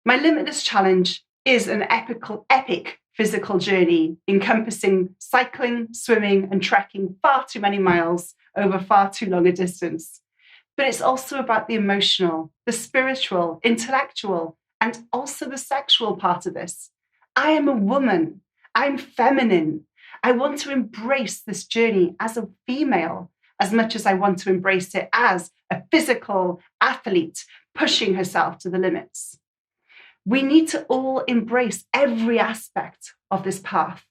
My Limitless challenge is an epic physical journey encompassing cycling, swimming, and trekking far too many miles over far too long a distance. But it's also about the emotional, the spiritual, intellectual, and also the sexual part of this. I am a woman. I'm feminine. I want to embrace this journey as a female as much as I want to embrace it as a physical athlete pushing herself to the limits. We need to all embrace every aspect of this path.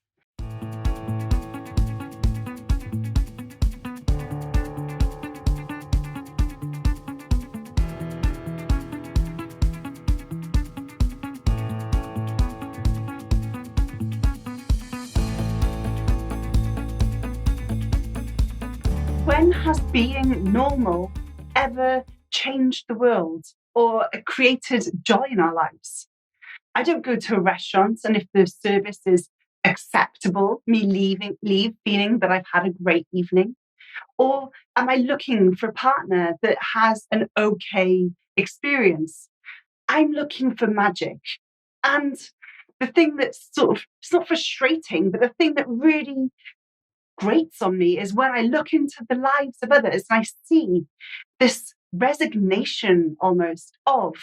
When has being normal ever changed the world or created joy in our lives? I don't go to a restaurant, and if the service is acceptable, me leave feeling that I've had a great evening. Or am I looking for a partner that has an okay experience? I'm looking for magic. And the thing that's it's not frustrating, but the thing that really grates on me is when I look into the lives of others and I see this resignation almost of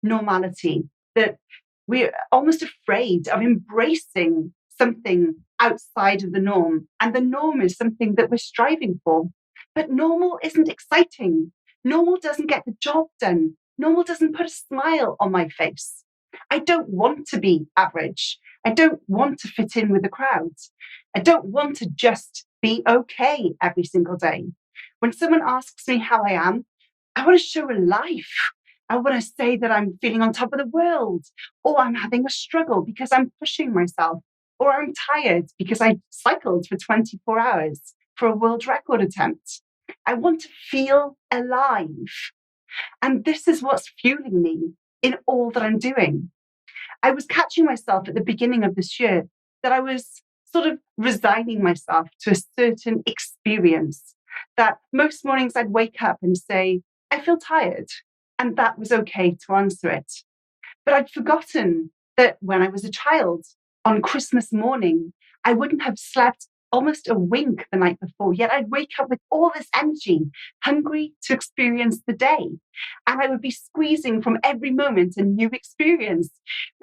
normality, that we're almost afraid of embracing something outside of the norm. And the norm is something that we're striving for. But normal isn't exciting. Normal doesn't get the job done. Normal doesn't put a smile on my face. I don't want to be average. I don't want to fit in with the crowd. I don't want to just be okay every single day. When someone asks me how I am, I want to show a life. I want to say that I'm feeling on top of the world, or I'm having a struggle because I'm pushing myself, or I'm tired because I cycled for 24 hours for a world record attempt. I want to feel alive. And this is what's fueling me in all that I'm doing. I was catching myself at the beginning of this year that I was sort of resigning myself to a certain experience, that most mornings I'd wake up and say, I feel tired. And that was okay to answer it. But I'd forgotten that when I was a child, on Christmas morning, I wouldn't have slept almost a wink the night before, yet I'd wake up with all this energy, hungry to experience the day. And I would be squeezing from every moment a new experience,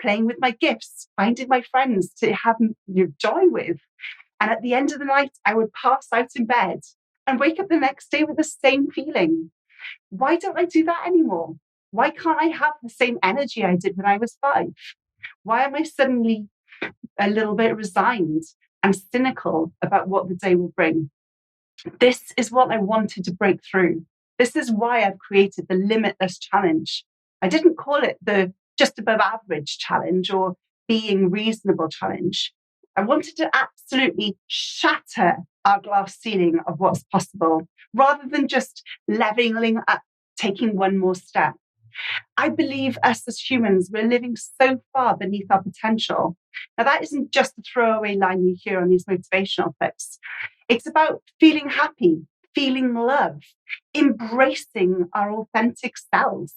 playing with my gifts, finding my friends to have joy with. And at the end of the night, I would pass out in bed and wake up the next day with the same feeling. Why don't I do that anymore? Why can't I have the same energy I did when I was 5? Why am I suddenly a little bit resigned and cynical about what the day will bring? This is what I wanted to break through. This is why I've created the Limitless Challenge. I didn't call it the just above average challenge or being reasonable challenge. I wanted to absolutely shatter our glass ceiling of what's possible rather than just leveling up, taking one more step. I believe us as humans, we're living so far beneath our potential. Now, that isn't just a throwaway line you hear on these motivational clips. It's about feeling happy, feeling love, embracing our authentic selves.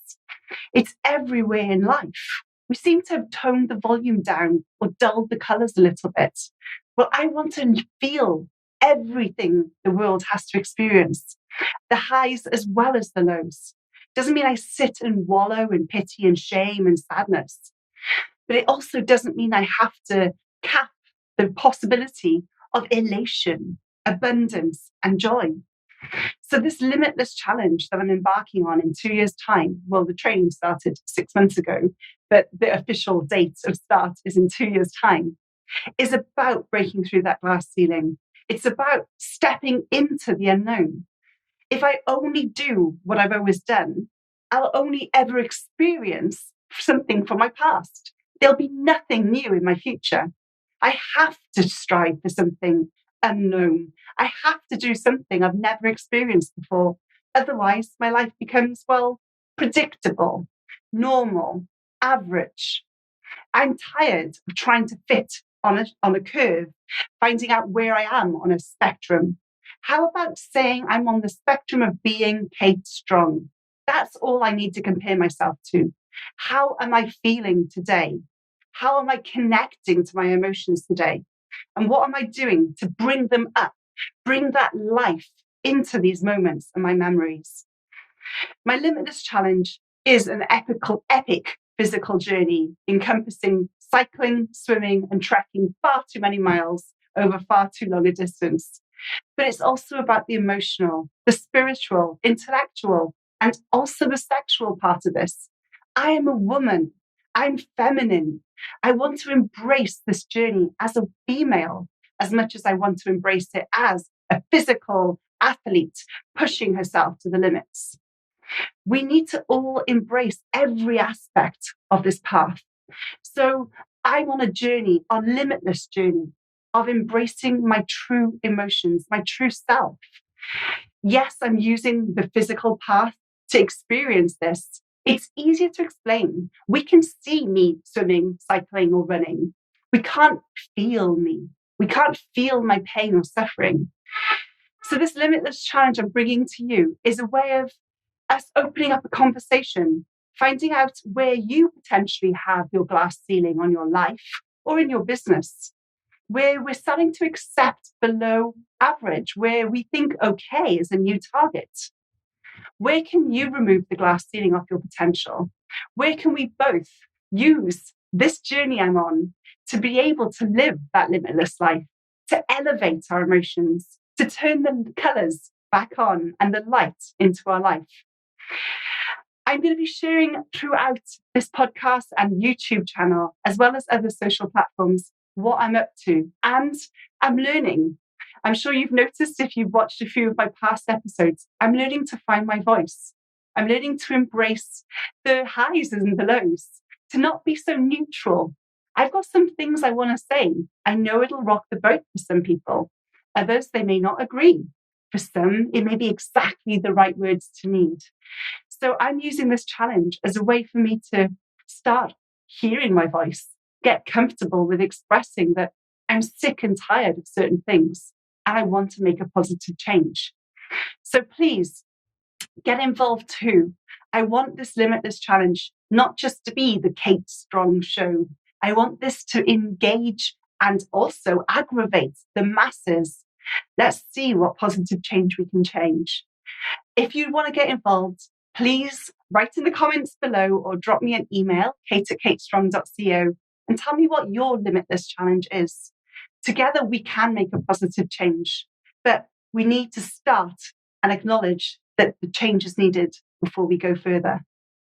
It's everywhere in life. We seem to have toned the volume down or dulled the colors a little bit. Well, I want to feel everything the world has to experience, the highs as well as the lows. Doesn't mean I sit and wallow in pity and shame and sadness. But it also doesn't mean I have to cap the possibility of elation, abundance, and joy. So this Limitless challenge that I'm embarking on in 2 years' time, well, the training started 6 months ago, but the official date of start is in 2 years' time, is about breaking through that glass ceiling. It's about stepping into the unknown. If I only do what I've always done, I'll only ever experience something from my past. There'll be nothing new in my future. I have to strive for something unknown. I have to do something I've never experienced before. Otherwise, my life becomes, well, predictable, normal, average. I'm tired of trying to fit on a curve, finding out where I am on a spectrum. How about saying I'm on the spectrum of being Kate Strong? That's all I need to compare myself to. How am I feeling today? How am I connecting to my emotions today? And what am I doing to bring them up, bring that life into these moments and my memories? My Limitless Challenge is an epic physical journey encompassing cycling, swimming, and trekking far too many miles over far too long a distance. But it's also about the emotional, the spiritual, intellectual, and also the sexual part of this. I am a woman. I'm feminine. I want to embrace this journey as a female as much as I want to embrace it as a physical athlete pushing herself to the limits. We need to all embrace every aspect of this path. So I'm on a journey, a limitless journey of embracing my true emotions, my true self. Yes, I'm using the physical path to experience this. It's easier to explain. We can see me swimming, cycling, or running. We can't feel me. We can't feel my pain or suffering. So this Limitless Challenge I'm bringing to you is a way of us opening up a conversation, finding out where you potentially have your glass ceiling on your life or in your business, where we're starting to accept below average, where we think okay is a new target. Where can you remove the glass ceiling off your potential? Where can we both use this journey I'm on to be able to live that limitless life, to elevate our emotions, to turn the colors back on and the light into our life? I'm going to be sharing throughout this podcast and YouTube channel, as well as other social platforms, what I'm up to. And I'm learning. I'm sure you've noticed if you've watched a few of my past episodes, I'm learning to find my voice. I'm learning to embrace the highs and the lows, to not be so neutral. I've got some things I want to say. I know it'll rock the boat for some people. Others, they may not agree. For some, it may be exactly the right words to need. So I'm using this challenge as a way for me to start hearing my voice, get comfortable with expressing that I'm sick and tired of certain things and I want to make a positive change. So please get involved too. I want this Limitless Challenge not just to be the Kate Strong show. I want this to engage and also aggravate the masses. Let's see what positive change we can change. If you want to get involved, please write in the comments below or drop me an email, kate@katestrong.co, and tell me what your Limitless Challenge is. Together, we can make a positive change, but we need to start and acknowledge that the change is needed before we go further.